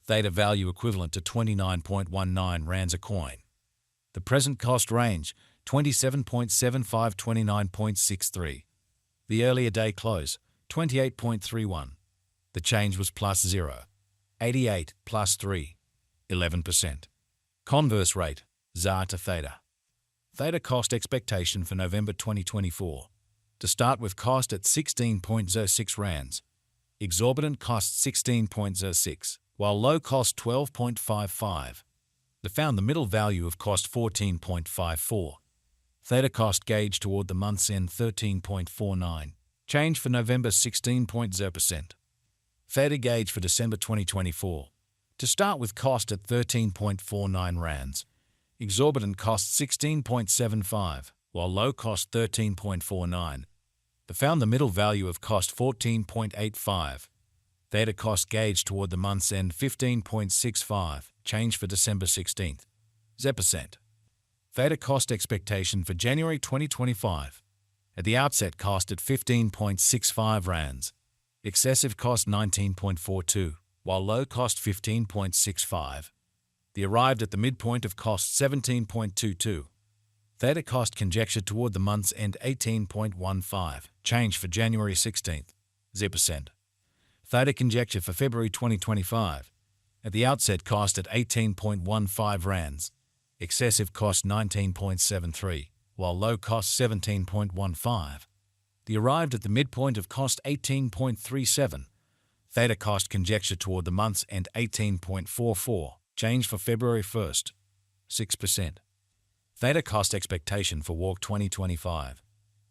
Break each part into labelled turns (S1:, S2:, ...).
S1: Theta value equivalent to 29.19 rands a coin. The present cost range, 27.75 to 29.63. The earlier day close, 28.31. The change was plus 0. 88 plus 3. 11%. Converse rate, ZAR to Theta. Theta cost expectation for November 2024. To start with, cost at 16.06 rands. Exorbitant cost 16.06, while low cost 12.55. They found the middle value of cost 14.54. Theta cost gauge toward the month's end 13.49. Change for November 16.0%. Theta gauge for December 2024. To start with, cost at 13.49 rands. Exorbitant cost 16.75, while low cost 13.49. They found the middle value of cost 14.85. Theta cost gauge toward the month's end 15.65. Change for December 16th. 0%. Theta cost expectation for January 2025. At the outset, cost at 15.65 rands. Excessive cost 19.42, while low cost 15.65. They arrived at the midpoint of cost 17.22. Theta cost conjecture toward the month's end 18.15. Change for January 16th. 0%. Theta conjecture for February 2025. At the outset, cost at 18.15 rands. Excessive cost 19.73, while low cost 17.15. They arrived at the midpoint of cost 18.37. Theta cost conjecture toward the month's end 18.44. Change for February 1st. 6%. Theta cost expectation for WARC 2025.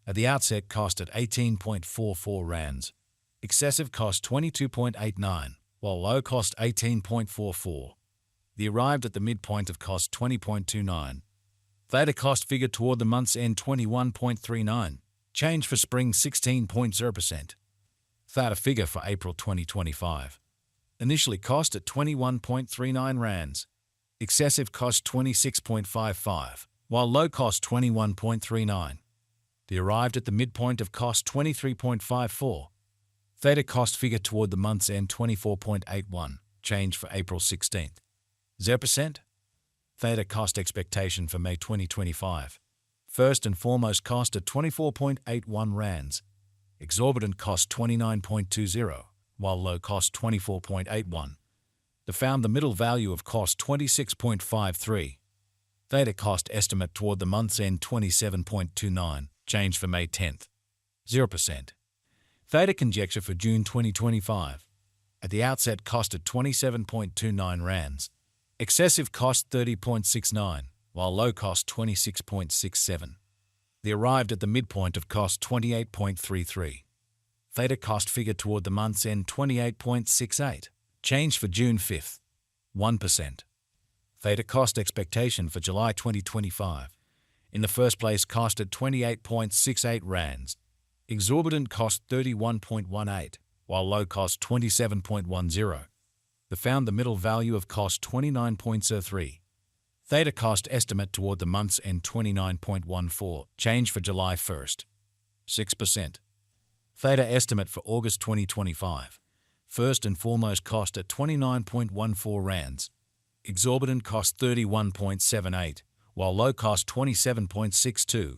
S1: At the outset, cost at 18.44 rands. Excessive cost 22.89, while low cost 18.44. They arrived at the midpoint of cost 20.29. Theta cost figure toward the month's end 21.39. Change for spring 16.0%. Theta figure for April 2025. Initially cost at 21.39 rands. Excessive cost 26.55, while low cost 21.39. They arrived at the midpoint of cost 23.54. Theta cost figure toward the month's end 24.81. Change for April 16th. 0%. Theta cost expectation for May 2025. First and foremost, cost at 24.81 rands. Exorbitant cost 29.20, while low cost 24.81. They found the middle value of cost 26.53. Theta cost estimate toward the month's end 27.29. Change for May 10th. 0%. Theta conjecture for June 2025. At the outset, cost at 27.29 rands. Excessive cost 30.69, while low cost 26.67. They arrived at the midpoint of cost 28.33. Theta cost figure toward the month's end 28.68. Change for June 5th. 1%. Theta cost expectation for July 2025. In the first place, cost at 28.68 rands. Exorbitant cost 31.18, while low cost 27.10. They found the middle value of cost 29.03. Theta cost estimate toward the month's end 29.14. Change for July 1st. 6%. Theta estimate for August 2025. First and foremost, cost at 29.14 rands. Exorbitant cost 31.78, while low cost 27.62.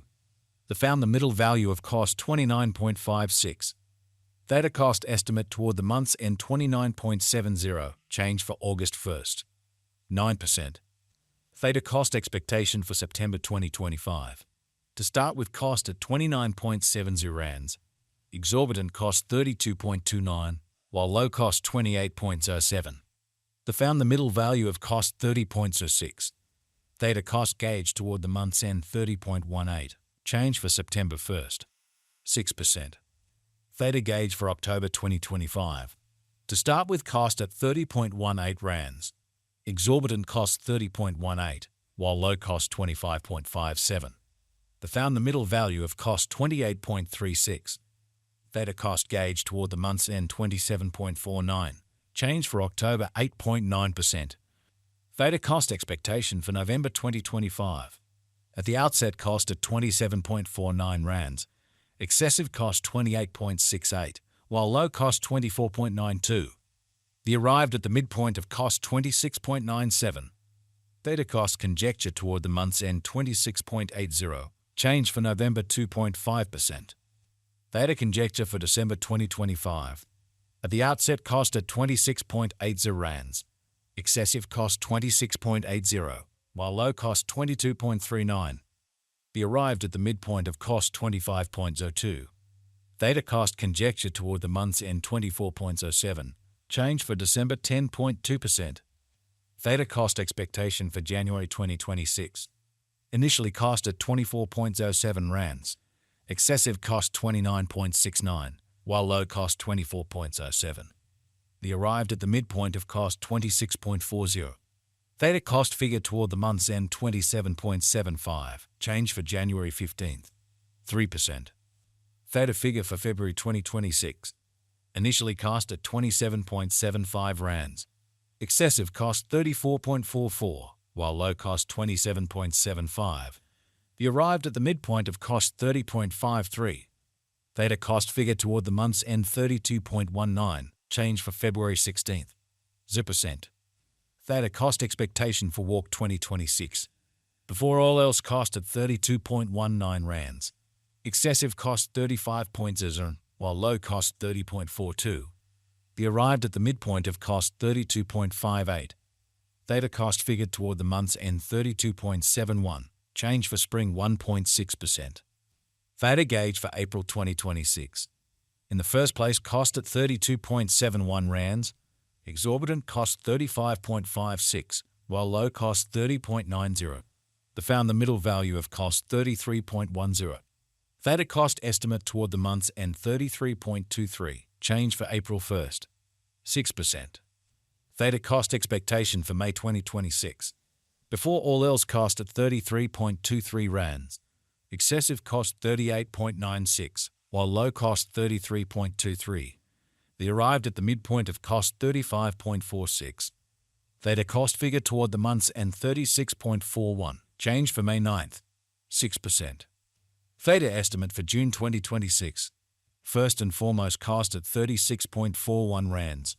S1: They found the middle value of cost 29.56. Theta cost estimate toward the month's end 29.70. Change for August 1st. 9%. Theta cost expectation for September 2025. To start with, cost at 29.70 rands. Exorbitant cost 32.29, while low cost 28.07. They found the middle value of cost 30.06. Theta cost gauge toward the month's end 30.18. Change for September 1st. 6%. Theta gauge for October 2025. To start with, cost at 30.18 rands. Exorbitant cost 30.18, while low cost 25.57. They found the middle value of cost 28.36. Theta cost gauge toward the month's end 27.49. Change for October 8.9%. Theta cost expectation for November 2025. At the outset, cost at 27.49 rands. Excessive cost 28.68, while low cost 24.92. The arrived at the midpoint of cost 26.97. Theta cost conjecture toward the month's end 26.80. Change for November 2.5%. Theta conjecture for December 2025. At the outset cost at 26.80 rands. Excessive cost 26.80, while low cost 22.39. The arrived at the midpoint of cost 25.02. Theta cost conjecture toward the month's end 24.07. Change for December 10.2%. Theta cost expectation for January 2026. Initially cost at 24.07 rands. Excessive cost 29.69, while low cost 24.07. The arrived at the midpoint of cost 26.40. Theta cost figure toward the month's end 27.75. Change for January 15th. 3%. Theta figure for February 2026. Initially cost at 27.75 rands. Excessive cost 34.44, while low cost 27.75. The arrived at the midpoint of cost 30.53. Theta cost figure toward the month's end 32.19. Change for February 16th. 0%. Theta cost expectation for walk 2026. Before all else cost at 32.19 rands. Excessive cost 35.0, while low cost 30.42. The arrived at the midpoint of cost 32.58. Theta cost figured toward the month's end 32.71. Change for spring 1.6%. Theta gauge for April 2026. In the first place cost at 32.71 rands. Exorbitant cost 35.56, while low cost 30.90. They found the middle value of cost 33.10. Theta cost estimate toward the month's end 33.23. Change for April 1st. 6%. Theta cost expectation for May 2026. Before all else cost at 33.23 rands. Excessive cost 38.96, while low cost 33.23. They arrived at the midpoint of cost 35.46. Theta cost figure toward the month's end 36.41. Change for May 9th. 6%. Theta estimate for June 2026. First and foremost cost at 36.41 rands.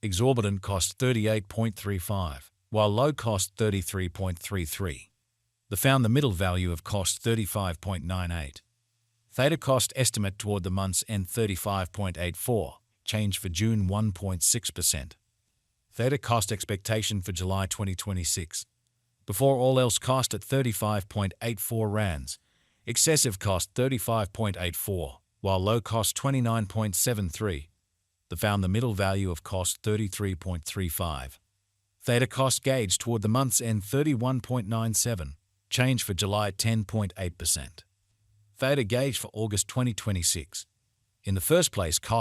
S1: Exorbitant cost 38.35, while low cost 33.33. They found the middle value of cost 35.98. Theta cost estimate toward the month's end 35.84. Change for June 1.6%. Theta cost expectation for July 2026. Before all else cost at 35.84 rands. Excessive cost 35.84, while low cost 29.73. They found the middle value of cost 33.35. Theta cost gauge toward the month's end 31.97. Change for July 10.8%. Theta gauge for August 2026. In the first place cost